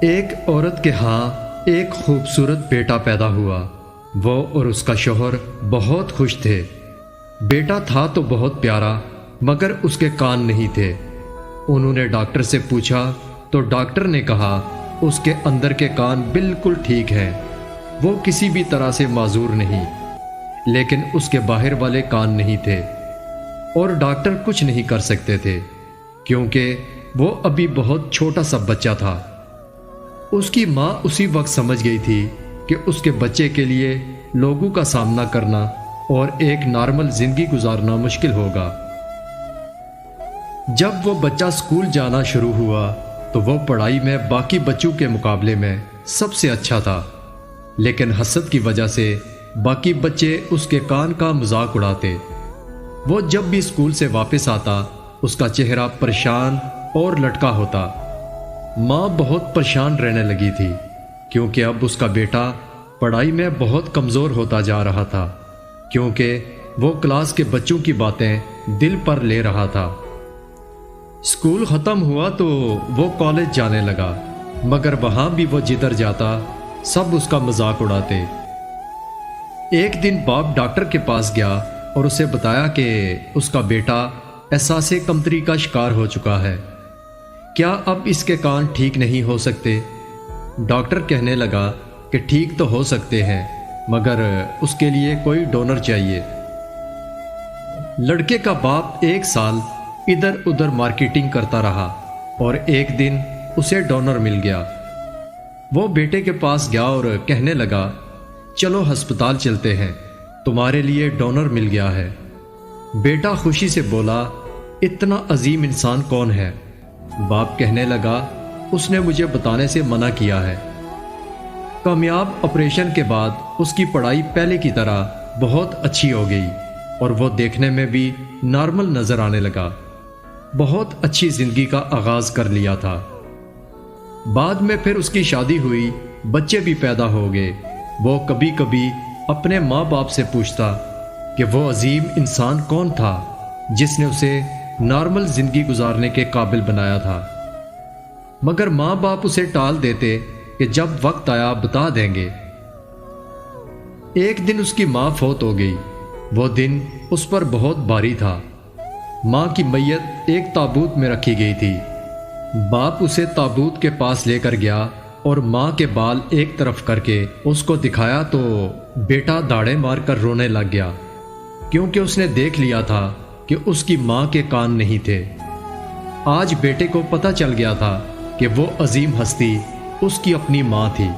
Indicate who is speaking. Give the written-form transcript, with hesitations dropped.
Speaker 1: ایک عورت کے ہاں ایک خوبصورت بیٹا پیدا ہوا۔ وہ اور اس کا شوہر بہت خوش تھے۔ بیٹا تھا تو بہت پیارا، مگر اس کے کان نہیں تھے۔ انہوں نے ڈاکٹر سے پوچھا تو ڈاکٹر نے کہا اس کے اندر کے کان بالکل ٹھیک ہیں، وہ کسی بھی طرح سے معذور نہیں، لیکن اس کے باہر والے کان نہیں تھے، اور ڈاکٹر کچھ نہیں کر سکتے تھے کیونکہ وہ ابھی بہت چھوٹا سا بچہ تھا۔ اس کی ماں اسی وقت سمجھ گئی تھی کہ اس کے بچے کے لیے لوگوں کا سامنا کرنا اور ایک نارمل زندگی گزارنا مشکل ہوگا۔ جب وہ بچہ اسکول جانا شروع ہوا تو وہ پڑھائی میں باقی بچوں کے مقابلے میں سب سے اچھا تھا، لیکن حسد کی وجہ سے باقی بچے اس کے کان کا مذاق اڑاتے۔ وہ جب بھی اسکول سے واپس آتا اس کا چہرہ پریشان اور لٹکا ہوتا۔ ماں بہت پریشان رہنے لگی تھی کیونکہ اب اس کا بیٹا پڑھائی میں بہت کمزور ہوتا جا رہا تھا، کیونکہ وہ کلاس کے بچوں کی باتیں دل پر لے رہا تھا۔ اسکول ختم ہوا تو وہ کالج جانے لگا، مگر وہاں بھی وہ جدھر جاتا سب اس کا مذاق اڑاتے۔ ایک دن باپ ڈاکٹر کے پاس گیا اور اسے بتایا کہ اس کا بیٹا احساس کمتری کا شکار ہو چکا ہے، کیا اب اس کے کان ٹھیک نہیں ہو سکتے؟ ڈاکٹر کہنے لگا کہ ٹھیک تو ہو سکتے ہیں، مگر اس کے لیے کوئی ڈونر چاہیے۔ لڑکے کا باپ ایک سال ادھر ادھر مارکیٹنگ کرتا رہا اور ایک دن اسے ڈونر مل گیا۔ وہ بیٹے کے پاس گیا اور کہنے لگا، چلو ہسپتال چلتے ہیں، تمہارے لیے ڈونر مل گیا ہے۔ بیٹا خوشی سے بولا، اتنا عظیم انسان کون ہے؟ باپ کہنے لگا، اس نے مجھے بتانے سے منع کیا ہے۔ کامیاب آپریشن کے بعد اس کی پڑھائی پہلے کی طرح بہت اچھی ہو گئی اور وہ دیکھنے میں بھی نارمل نظر آنے لگا۔ بہت اچھی زندگی کا آغاز کر لیا تھا۔ بعد میں پھر اس کی شادی ہوئی، بچے بھی پیدا ہو گئے۔ وہ کبھی کبھی اپنے ماں باپ سے پوچھتا کہ وہ عظیم انسان کون تھا جس نے اسے نارمل زندگی گزارنے کے قابل بنایا تھا، مگر ماں باپ اسے ٹال دیتے کہ جب وقت آیا بتا دیں گے۔ ایک دن اس کی ماں فوت ہو گئی۔ وہ دن اس پر بہت بھاری تھا۔ ماں کی میت ایک تابوت میں رکھی گئی تھی۔ باپ اسے تابوت کے پاس لے کر گیا اور ماں کے بال ایک طرف کر کے اس کو دکھایا تو بیٹا داڑیں مار کر رونے لگ گیا، کیونکہ اس نے دیکھ لیا تھا کہ اس کی ماں کے کان نہیں تھے۔ آج بیٹے کو پتہ چل گیا تھا کہ وہ عظیم ہستی اس کی اپنی ماں تھی۔